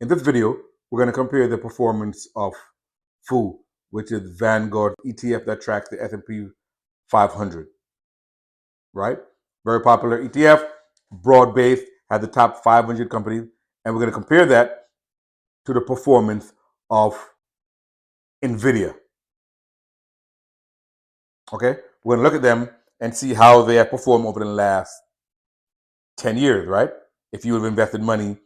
In this video, we're going to compare the performance of VOO, which is Vanguard ETF that tracks the S&P 500, right? Very popular ETF, broad-based, has the top 500 companies, and we're going to compare that to the performance of NVIDIA. Okay? We're going to look at them and see how they have performed over the last 10 years, right? If you have invested money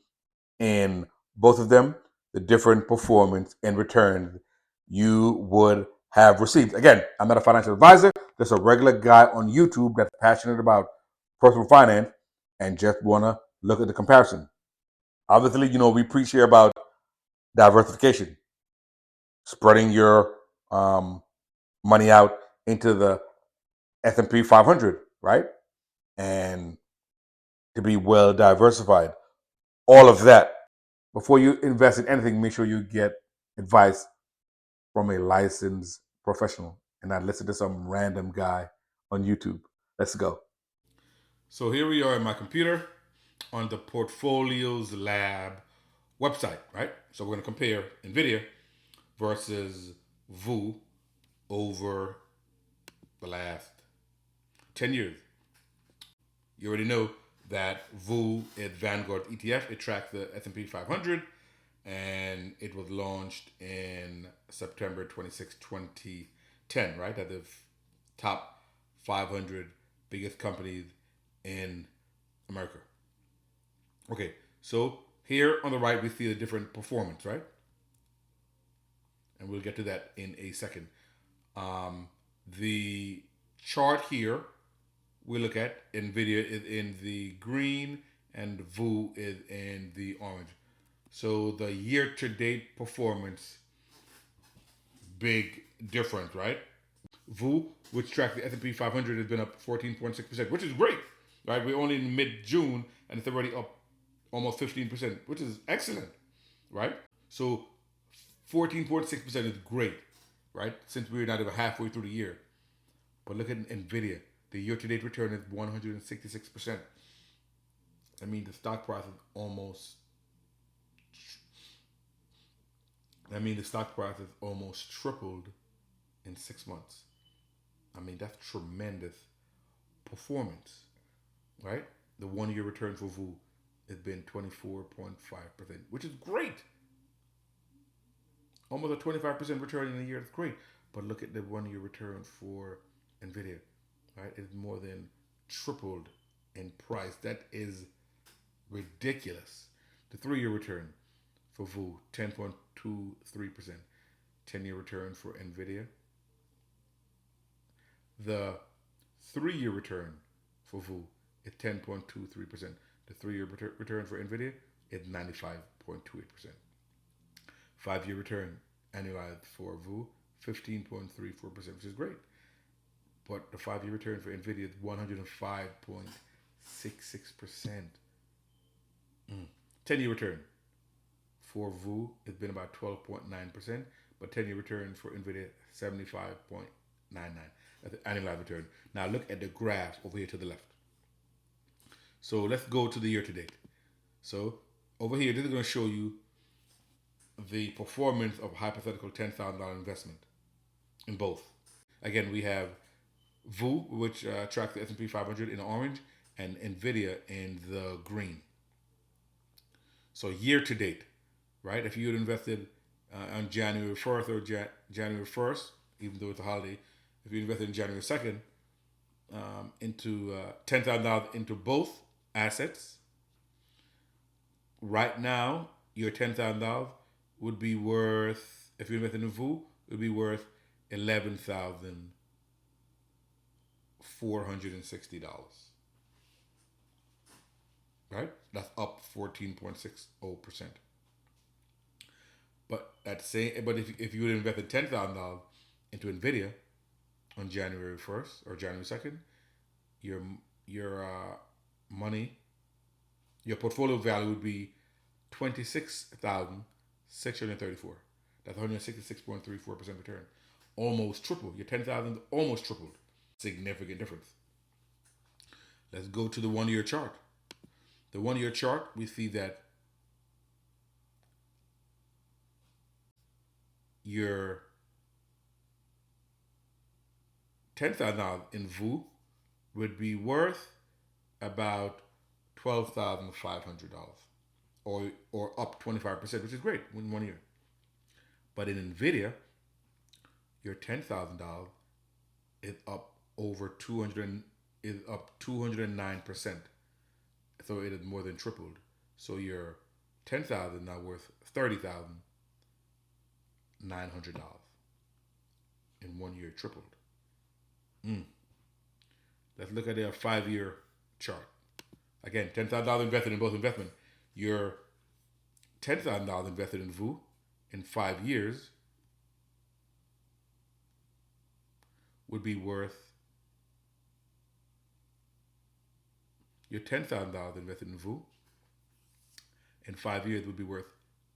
in both of them, the different performance and returns you would have received. Again, I'm not a financial advisor, just a regular guy on YouTube that's passionate about personal finance and just want to look at the comparison. Obviously, we preach here about diversification, spreading your money out into the S&P 500, right? And to be well diversified. All of that. Before you invest in anything, make sure you get advice from a licensed professional and not listen to some random guy on YouTube. Let's go. So here we are in my computer on the Portfolios Lab website, right? So we're going to compare NVIDIA versus VOO over the last 10 years. You already know that VOO is Vanguard ETF. It tracks the S&P 500, and it was launched in September 26, 2010, right? At the top 500 biggest companies in America. Okay, so here on the right, we see the different performance, right? And we'll get to that in a second. The chart here we look at, NVIDIA is in the green and VOO is in the orange. So the year-to-date performance, big difference, right? VOO, which tracks the S&P 500, has been up 14.6%, which is great, right? We're only in mid-June, and it's already up almost 15%, which is excellent, right? So 14.6% is great, right? Since we're not even halfway through the year. But look at NVIDIA. The year-to-date return is 166%. I mean, the stock price is almost tripled in 6 months. I mean, that's tremendous performance, right? The 1-year return for VOO has been 24.5%, which is great. Almost a 25% return in a year is great. But look at the 1-year return for NVIDIA, right? It's more than tripled in price. That is ridiculous. The 3-year return for VOO, 10.23%. 10-year return for NVIDIA. The 3-year return for VOO is 10.23%. The 3-year return for NVIDIA is 95.28%. 5-year return annualized for VOO, 15.34%, which is great. But the 5-year return for NVIDIA is 105.66%. 10-year return for VOO has been about 12.9%, but 10-year return for NVIDIA, 75.99%. That's the annualized return. Now look at the graph over here to the left. So let's go to the year to date. So over here, this is going to show you the performance of hypothetical $10,000 investment in both. Again, we have VOO, which tracks the S&P 500 in orange, and NVIDIA in the green. So year to date, right? If you had invested on January 1st or January 1st, even though it's a holiday, if you invested in January 2nd into $10,000 into both assets, right now your $10,000 would be worth, if you invested in VOO, it would be worth $11,460. Right? That's up 14.60%. But if you would have invested $10,000 into NVIDIA on January 1st or January 2nd, your portfolio value would be $26,634. That's 166.34% return. Almost triple. Your $10,000 almost tripled. Significant difference. Let's go to the 1-year chart. The 1-year chart, we see that your $10,000 in VOO would be worth about $12,500, or up 25%, which is great in 1 year. But in NVIDIA, your $10,000 is up over 209%. So it is more than tripled. So your $10,000 now worth $30,900 in 1 year, tripled. Let's look at a 5-year chart. Again, $10,000 invested in both investment. Your $10,000 invested in VOO in 5 years would be worth, your $10,000 invested in VOO in 5 years would be worth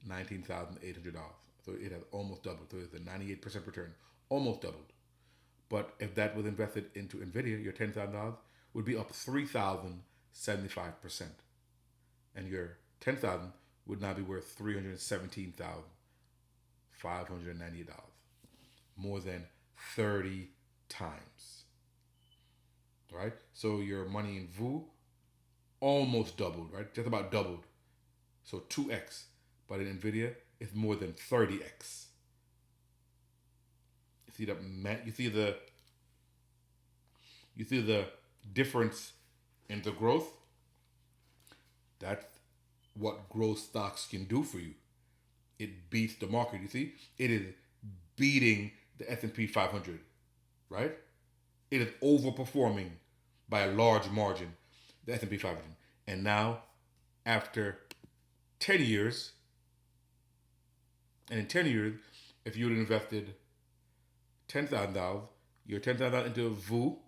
$19,800. So it has almost doubled. So it's a 98% return, almost doubled. But if that was invested into NVIDIA, your $10,000 would be up 3,075%. And your $10,000 would now be worth $317,598. More than 30 times. Right? So your money in VOO almost doubled, right? Just about doubled. So 2x. But in NVIDIA, it's more than 30x. You see the difference in the growth? That's what growth stocks can do for you. It beats the market. You see, it is beating the S&P 500, right? It is overperforming by a large margin the S&P 500. And now, after 10 years, and in 10 years, if you had invested $10,000, your $10,000 into a VOO,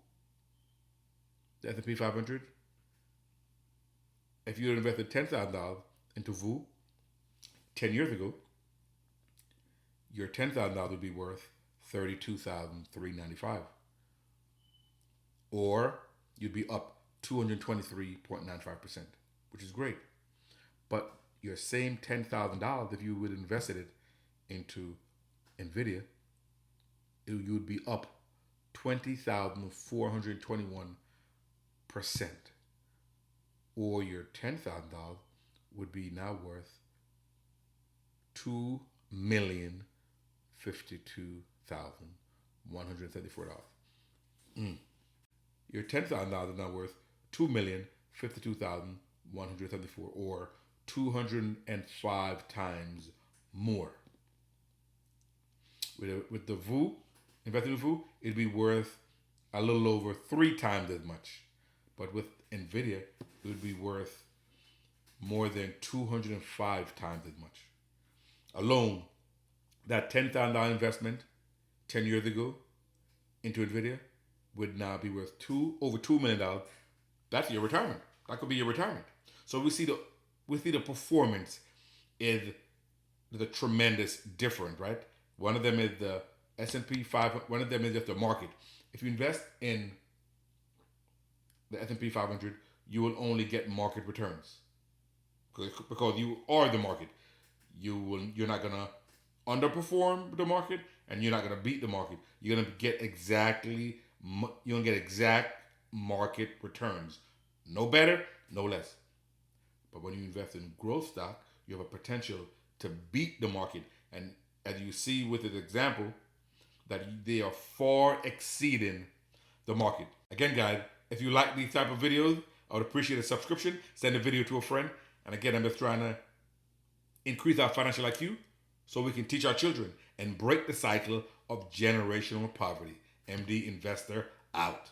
the S&P 500, if you had invested $10,000 into VOO 10 years ago, your $10,000 would be worth $32,395. Or you'd be up 223.95%, which is great. But your same $10,000, if you would have invested it into NVIDIA, you would be up 20,421%. Or your $10,000 would be now worth $2,052,134. Your $10,000 is now worth $2,052,174, or 205 times more. With the VOO, investing in VOO, it'd be worth a little over 3 times as much. But with NVIDIA, it would be worth more than 205 times as much. Alone, that $10,000 investment 10 years ago into NVIDIA would now be worth over $2 million. That's your retirement. That could be your retirement. So we see the performance is a tremendous difference, right? One of them is the S&P 500. One of them is just the market. If you invest in the S&P 500, you will only get market returns because you are the market. You're not gonna underperform the market, and you're not gonna beat the market. You're gonna get exact market returns. No better, no less. But when you invest in growth stock, you have a potential to beat the market. And as you see with this example, that they are far exceeding the market. Again, guys, if you like these type of videos, I would appreciate a subscription. Send a video to a friend. And again, I'm just trying to increase our financial IQ so we can teach our children and break the cycle of generational poverty. MD Investor out.